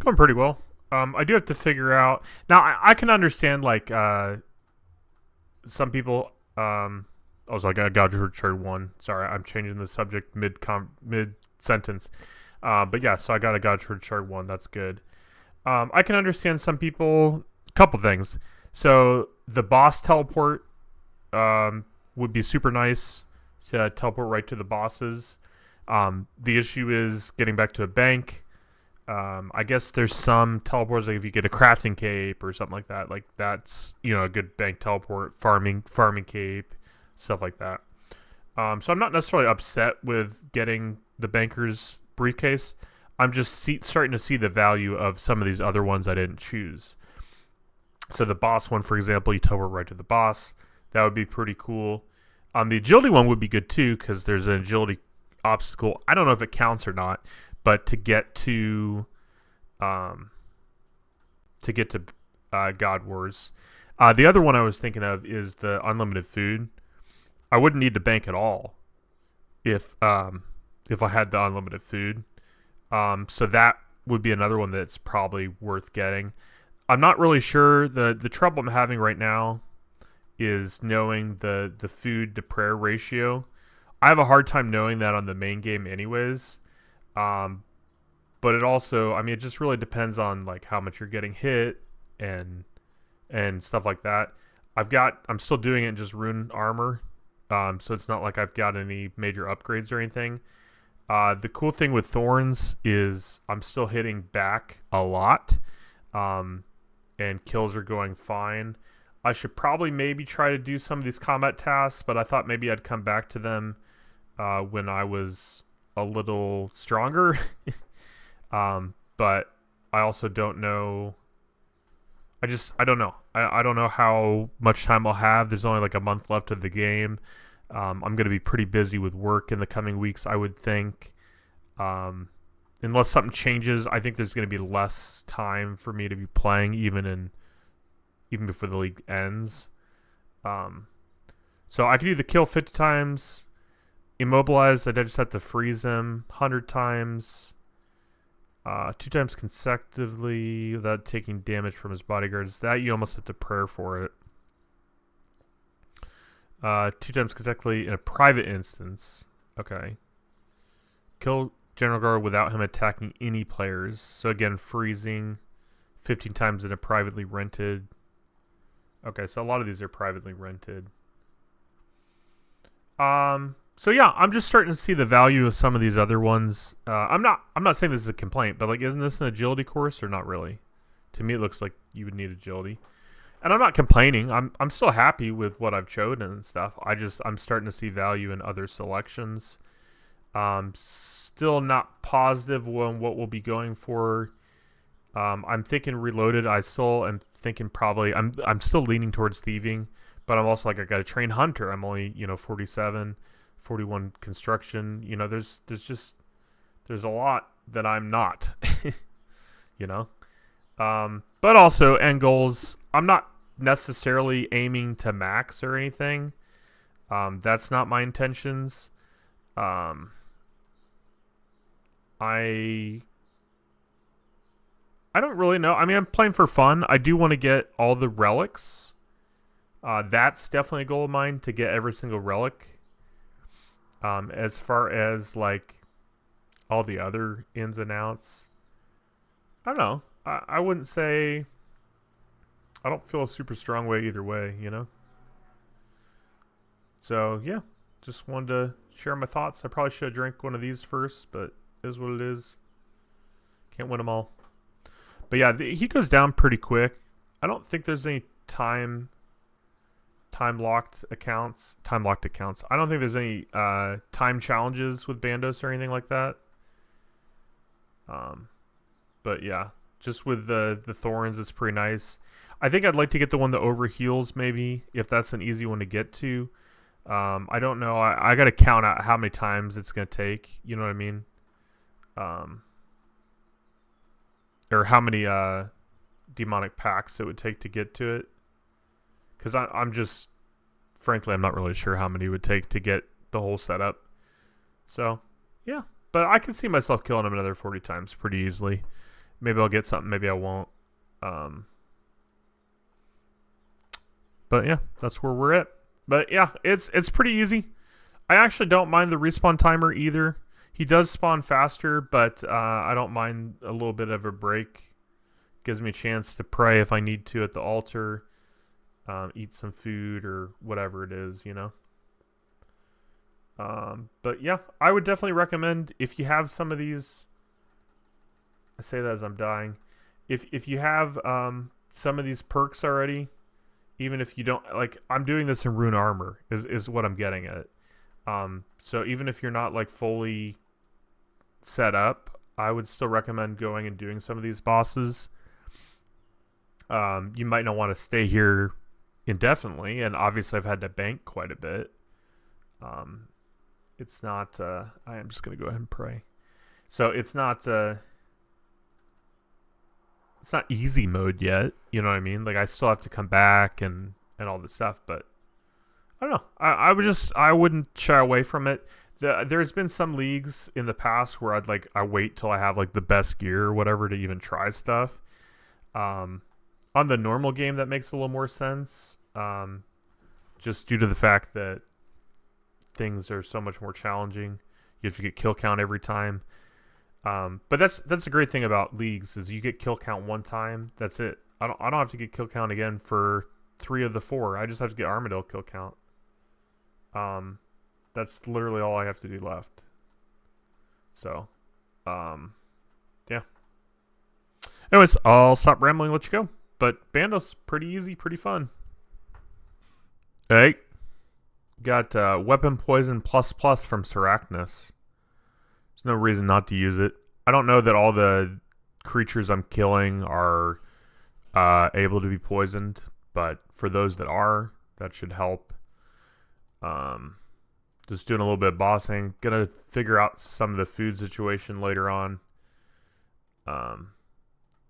going pretty well. I do have to figure out now. I can understand like some people. Oh, so I got God Richard one. Sorry, I'm changing the subject mid sentence. But yeah, so I got a God Richard one. That's good. I can understand some people. Couple things. So the boss teleport would be super nice to teleport right to the bosses. The issue is getting back to a bank. I guess there's some teleports like if you get a crafting cape or something like that. Like that's a good bank teleport, farming cape, stuff like that. So I'm not necessarily upset with getting the banker's briefcase. I'm just starting to see the value of some of these other ones I didn't choose. So the boss one, for example, you teleport right to the boss. That would be pretty cool. The agility one would be good too because there's an agility obstacle. I don't know if it counts or not, but to get to God Wars. The other one I was thinking of is the unlimited food. I wouldn't need to bank at all if I had the unlimited food. So that would be another one that's probably worth getting. I'm not really sure. The trouble I'm having right now is knowing the food to prayer ratio. I have a hard time knowing that on the main game anyways. But it also, it just really depends on like how much you're getting hit and stuff like that. I'm still doing it in just rune armor. So it's not like I've got any major upgrades or anything. The cool thing with thorns is I'm still hitting back a lot. And kills are going fine. I should probably maybe try to do some of these combat tasks, but I thought maybe I'd come back to them when I was a little stronger. But I also don't know. I don't know. I don't know how much time I'll have. There's only like a month left of the game. I'm going to be pretty busy with work in the coming weeks, I would think. Unless something changes, I think there's going to be less time for me to be playing even before the league ends. So I could either kill 50 times, immobilize, I just have to freeze him 100 times, 2 times consecutively without taking damage from his bodyguards. That you almost have to prayer for it. 2 times consecutively in a private instance. Okay. Kill General Guard without him attacking any players. So again, freezing 15 times in a privately rented. Okay, so a lot of these are privately rented. So yeah, I'm just starting to see the value of some of these other ones. I'm not saying this is a complaint, but like, isn't this an agility course or not really? To me, it looks like you would need agility. And I'm not complaining. I'm still happy with what I've chosen and stuff. I'm starting to see value in other selections. Still not positive on what we'll be going for. I'm thinking reloaded. I still am thinking probably I'm still leaning towards thieving, but I'm also like I got to train hunter. I'm only 47, 41 construction. There's a lot that I'm not. But also end goals. I'm not necessarily aiming to max or anything. That's not my intentions. I don't really know. I'm playing for fun. I do want to get all the relics. That's definitely a goal of mine, to get every single relic. As far as like all the other ins and outs, I don't know. I wouldn't say. I don't feel a super strong way either way, So yeah, just wanted to share my thoughts. I probably should have drank one of these first, but it is what it is. Can't win them all. But yeah, he goes down pretty quick. I don't think there's any time locked accounts. I don't think there's any time challenges with Bandos or anything like that. But yeah, just with the thorns, it's pretty nice. I think I'd like to get the one that overheals, maybe, if that's an easy one to get to. I don't know. I got to count out how many times it's going to take. You know what I mean? Or how many demonic packs it would take to get to it. Because I'm just, frankly, I'm not really sure how many it would take to get the whole setup. So, yeah. But I can see myself killing him another 40 times pretty easily. Maybe I'll get something. Maybe I won't. Um, but yeah, that's where we're at. But yeah, it's pretty easy. I actually don't mind the respawn timer either. He does spawn faster, but I don't mind a little bit of a break. Gives me a chance to pray if I need to at the altar, eat some food or whatever it is, you know. But yeah, I would definitely recommend if you have some of these. I say that as I'm dying. If you have some of these perks already, even if you don't like, I'm doing this in rune armor is what I'm getting at. So even if you're not like fully set up, I would still recommend going and doing some of these bosses. You might not want to stay here indefinitely, and obviously I've had to bank quite a bit. It's not I am just gonna go ahead and pray. So it's not easy mode yet, you know what I mean? Like I still have to come back and all this stuff, but I don't know. I wouldn't shy away from it. There's been some leagues in the past where I wait till I have like the best gear or whatever to even try stuff. On the normal game that makes a little more sense. Just due to the fact that things are so much more challenging. You have to get kill count every time. But that's the great thing about leagues is you get kill count one time. That's it. I don't have to get kill count again for 3 of the 4. I just have to get Armadillo kill count. That's literally all I have to do left. So, yeah. Anyways, I'll stop rambling and let you go. But Bandos, pretty easy, pretty fun. Hey, got Weapon Poison plus from Seracnus. There's no reason not to use it. I don't know that all the creatures I'm killing are able to be poisoned, but for those that are, that should help. Just doing a little bit of bossing. Gonna figure out some of the food situation later on.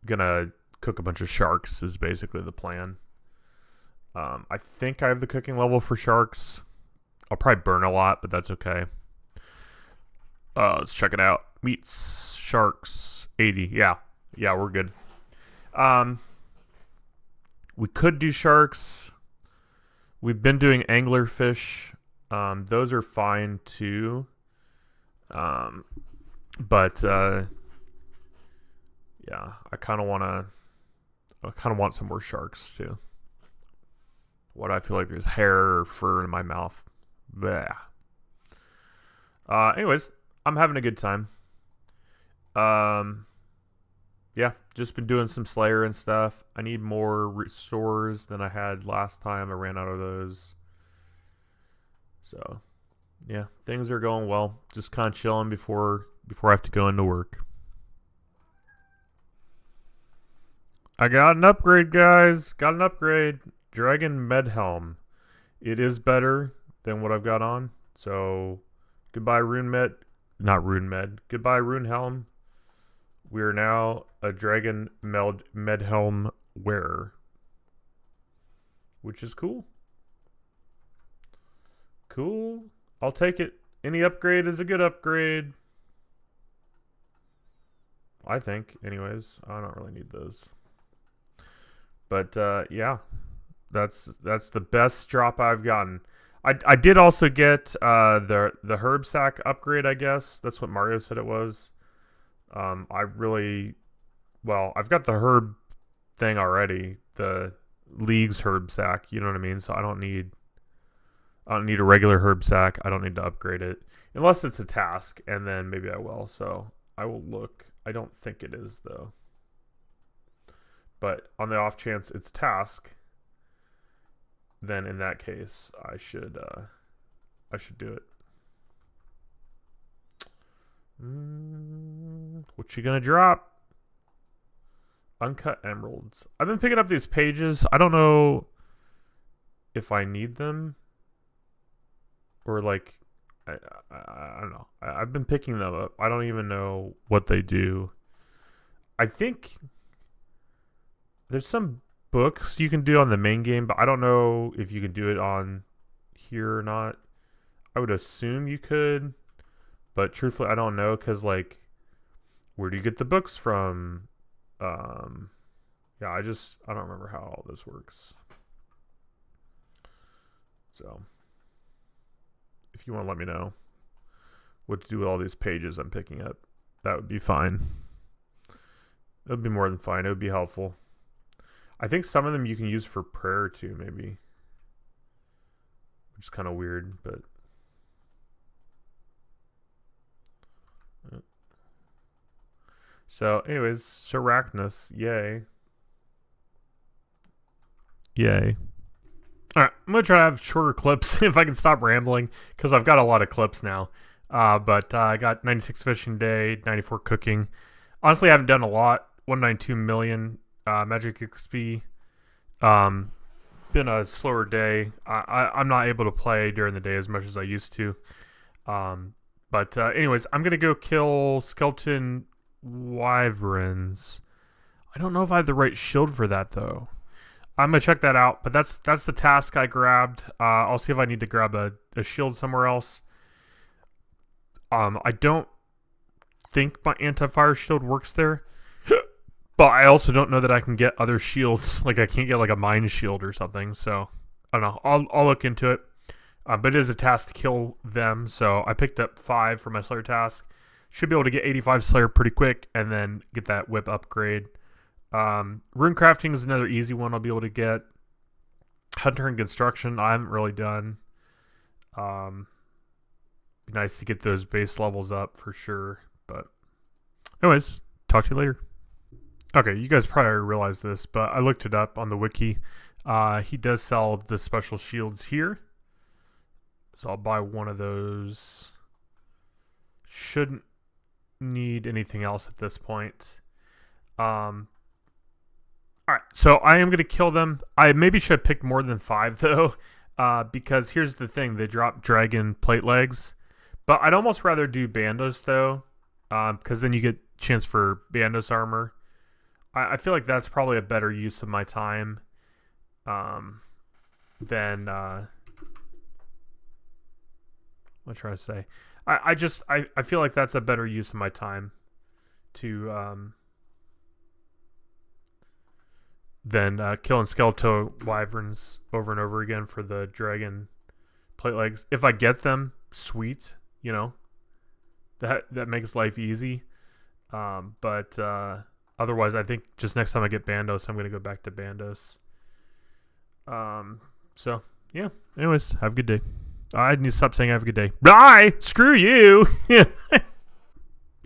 Gonna cook a bunch of sharks is basically the plan. I think I have the cooking level for sharks. I'll probably burn a lot, but that's okay. Let's check it out. Meats, sharks, 80. Yeah, we're good. We could do sharks. We've been doing anglerfish. Those are fine too. But yeah, I kind of want some more sharks too. What I feel like there's hair or fur in my mouth. Bleh. Anyways, I'm having a good time. Yeah, just been doing some Slayer and stuff. I need more restores than I had last time. I ran out of those. So, yeah, things are going well. Just kind of chilling before I have to go into work. I got an upgrade, guys. Got an upgrade. Dragon Med Helm. It is better than what I've got on. So, goodbye Rune Med. Not Rune Med. Goodbye Rune Helm. We are now a Dragon Med Helm wearer. Which is cool. Cool. I'll take it. Any upgrade is a good upgrade. I think, anyways. I don't really need those. But yeah. That's the best drop I've gotten. I did also get the herb sack upgrade, I guess. That's what Mario said it was. I've got the herb thing already. The Leagues herb sack, you know what I mean? So I don't need a regular herb sack. I don't need to upgrade it. Unless it's a task, and then maybe I will. So I will look. I don't think it is, though. But on the off chance it's task, then in that case I should do it. What you gonna drop? Uncut emeralds. I've been picking up these pages. I don't know if I need them or like I don't know. I've been picking them up. I don't even know what they do. I think there's some books you can do on the main game, but I don't know if you can do it on here or not. I would assume you could, but truthfully I don't know, because like, where do you get the books from? Yeah, I don't remember how all this works. So if you want to let me know what to do with all these pages I'm picking up, that would be fine. It would be more than fine. It would be helpful. I think some of them you can use for prayer too, maybe. Which is kind of weird, but... So, anyways, Sarachnis, yay. Yay. Alright, I'm going to try to have shorter clips if I can stop rambling, because I've got a lot of clips now. But I got 96 fishing day, 94 cooking. Honestly, I haven't done a lot. 192 million Magic XP. Been a slower day. I'm not able to play during the day as much as I used to. But anyways, I'm going to go kill skeleton wyverns. I don't know if I have the right shield for that, though. I'm going to check that out, but that's the task I grabbed. I'll see if I need to grab a shield somewhere else. I don't think my anti-fire shield works there, but I also don't know that I can get other shields. Like I can't get like a mine shield or something, so I don't know. I'll look into it. But it is a task to kill them, so I picked up 5 for my Slayer task. Should be able to get 85 Slayer pretty quick, and then get that whip upgrade. Rune crafting is another easy one I'll be able to get. Hunter and construction I haven't really done. Be nice to get those base levels up for sure. But anyways, talk to you later. Okay, you guys probably realize this, but I looked it up on the wiki. He does sell the special shields here. So I'll buy one of those. Shouldn't need anything else at this point. Alright, so I am going to kill them. I maybe should have picked more than 5, though, because here's the thing. They drop dragon plate legs. But I'd almost rather do Bandos, though, because then you get chance for Bandos armor. I feel like that's probably a better use of my time than... what should I say? I feel like that's a better use of my time to... than killing skeletal wyverns over and over again for the dragon plate legs. If I get them, sweet, you know, that makes life easy. But otherwise, I think just next time I get Bandos, I'm going to go back to Bandos. So, yeah. Anyways, have a good day. I need to stop saying have a good day. Bye! Screw you!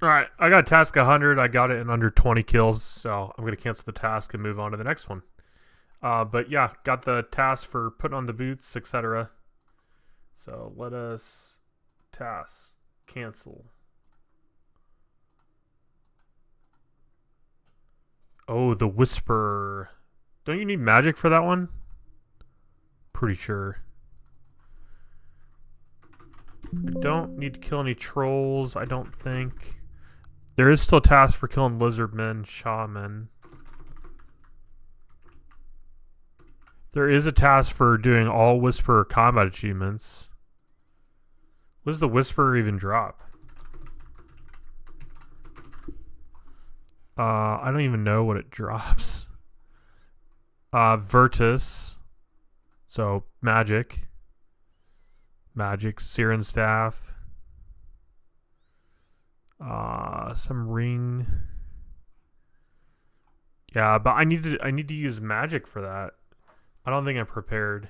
Alright, I got task 100. I got it in under 20 kills, so I'm going to cancel the task and move on to the next one. But yeah, got the task for putting on the boots, etc. So let us task cancel. Oh, the Whisper. Don't you need magic for that one? Pretty sure. I don't need to kill any trolls, I don't think. There is still a task for killing lizardmen, shaman. There is a task for doing all Whisperer combat achievements. What does the Whisperer even drop? I don't even know what it drops. Virtus. So, magic. Magic, Siren Staff. Some ring. Yeah, but I need to use magic for that. I don't think I'm prepared.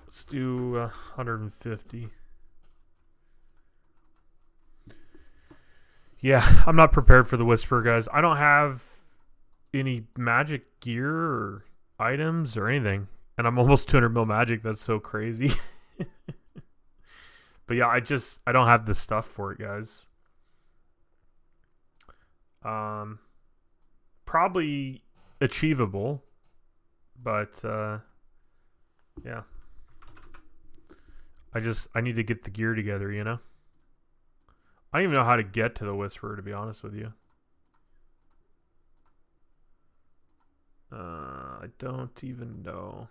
Let's do 150. Yeah, I'm not prepared for the Whisper, guys. I don't have any magic gear or items or anything. And I'm almost 200 mil magic. That's so crazy. But yeah, I don't have the stuff for it, guys. Probably achievable. But, yeah. I need to get the gear together, you know? I don't even know how to get to the Whisperer, to be honest with you. I don't even know.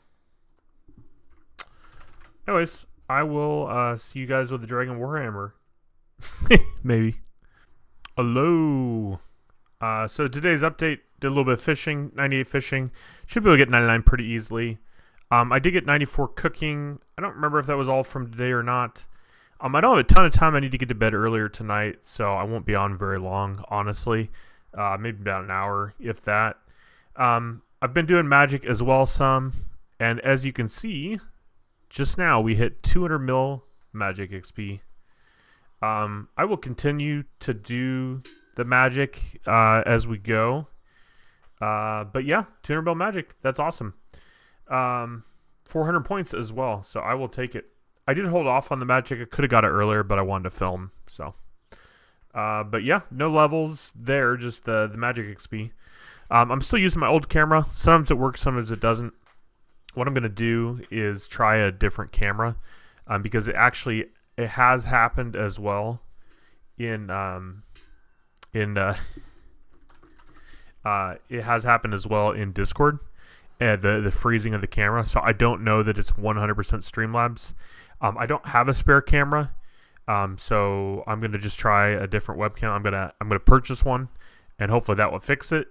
Anyways, I will see you guys with the Dragon Warhammer. Maybe. Hello. So today's update, did a little bit of fishing, 98 fishing. Should be able to get 99 pretty easily. I did get 94 cooking. I don't remember if that was all from today or not. I don't have a ton of time. I need to get to bed earlier tonight, so I won't be on very long, honestly. Maybe about an hour, if that. I've been doing magic as well some, and as you can see, just now we hit 200 mil magic XP. I will continue to do the magic as we go. But yeah, 200 mil magic. That's awesome. 400 points as well, so I will take it. I did hold off on the magic. I could have got it earlier, but I wanted to film. So, but yeah, no levels there, just the magic XP. I'm still using my old camera. Sometimes it works, sometimes it doesn't. What I'm going to do is try a different camera because it has happened as well it has happened as well in Discord, the freezing of the camera. So I don't know that it's 100% Streamlabs. I don't have a spare camera, so I'm gonna just try a different webcam. I'm gonna purchase one, and hopefully that will fix it.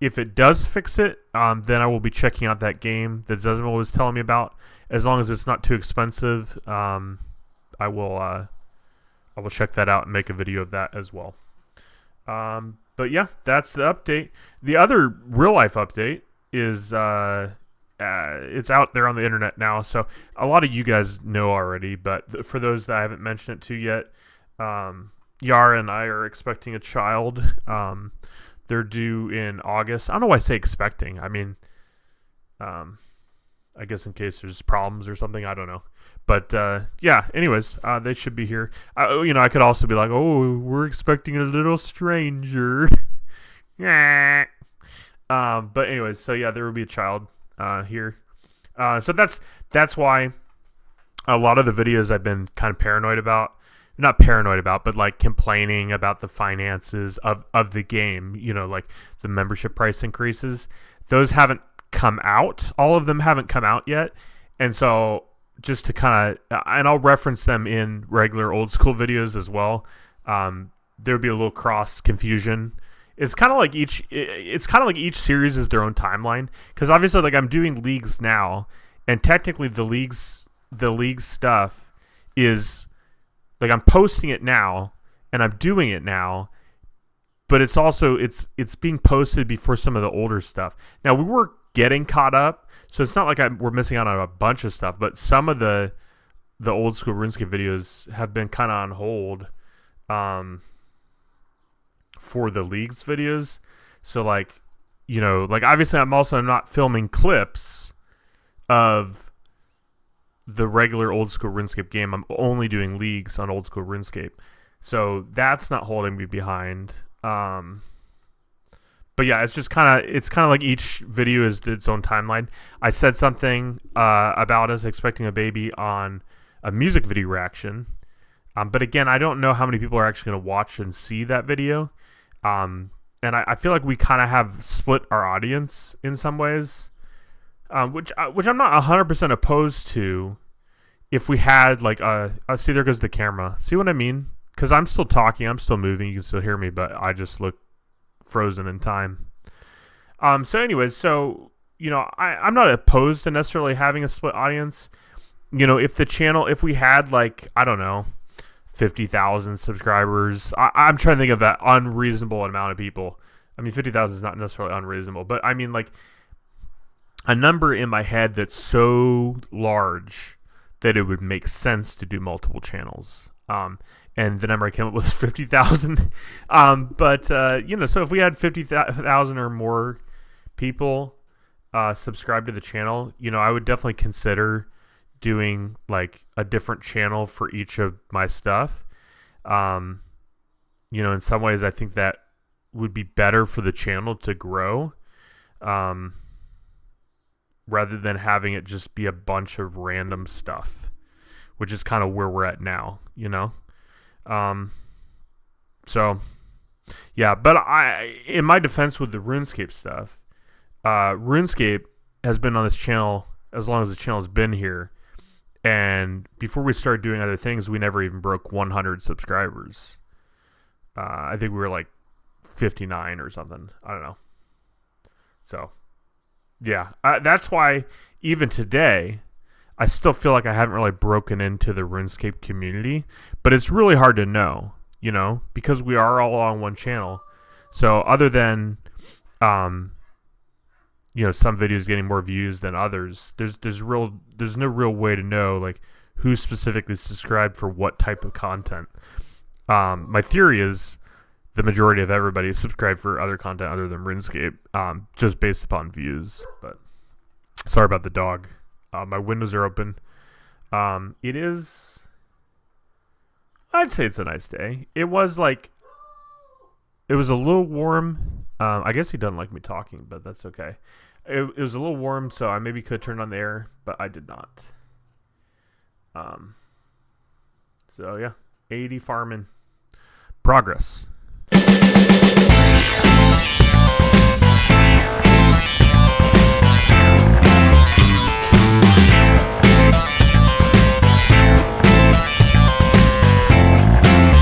If it does fix it, then I will be checking out that game that Zezimo was telling me about. As long as it's not too expensive, I will check that out and make a video of that as well. But yeah, that's the update. The other real life update is it's out there on the internet now, so a lot of you guys know already, but for those that I haven't mentioned it to yet, Yara and I are expecting a child. They're due in August. I don't know why I say expecting. I mean, I guess in case there's problems or something, I don't know. But yeah, anyways, they should be here. I could also be like, oh, we're expecting a little stranger. Yeah. But anyways, so yeah, there will be a child here. So that's why a lot of the videos I've been kind of paranoid about. Not paranoid about, but like complaining about the finances of the game, like the membership price increases. Those haven't come out. All of them haven't come out yet. And so just to kind of, and I'll reference them in regular old school videos as well. There'll be a little cross confusion. It's kind of like each series is their own timeline. Because obviously, like, I'm doing leagues now, and technically the leagues stuff is like, I'm posting it now and I'm doing it now, but it's also it's being posted before some of the older stuff. Now, we were getting caught up, so it's not like we're missing out on a bunch of stuff, but some of the old school RuneScape videos have been kind of on hold for the leagues videos. So like obviously I'm also not filming clips of the regular old school RuneScape game. I'm only doing leagues on old school RuneScape, so that's not holding me behind. But yeah, it's kind of like each video is its own timeline. I said something about us expecting a baby on a music video reaction, but again, I don't know how many people are actually going to watch and see that video. And I feel like we kind of have split our audience in some ways. Which I'm not 100% opposed to. If we had like see, there goes the camera. See what I mean? Because I'm still talking, I'm still moving. You can still hear me, but I just look frozen in time. So anyways, I'm not opposed to necessarily having a split audience. If we had like, I don't know, 50,000 subscribers. I'm trying to think of that unreasonable amount of people. I mean, 50,000 is not necessarily unreasonable, but I mean like a number in my head that's so large that it would make sense to do multiple channels. And the number I came up with was 50,000. So if we had 50,000 or more people subscribe to the channel, I would definitely consider doing like a different channel for each of my stuff. In some ways I think that would be better for the channel to grow. Rather than having it just be a bunch of random stuff, which is kind of where we're at now, So, yeah, but in my defense with the RuneScape stuff, RuneScape has been on this channel as long as the channel has been here, and before we started doing other things, we never even broke 100 subscribers. I think we were like 59 or something. I don't know. So, yeah, that's why even today, I still feel like I haven't really broken into the RuneScape community, but it's really hard to know, because we are all on one channel. So other than, some videos getting more views than others, there's no real way to know like who's specifically subscribed for what type of content. My theory is the majority of everybody is subscribed for other content other than RuneScape, just based upon views. But sorry about the dog. My windows are open. I'd say it's a nice day. It was a little warm. I guess he doesn't like me talking, but that's okay. It was a little warm, so I maybe could turn on the air, but I did not. So yeah, 80 farming progress.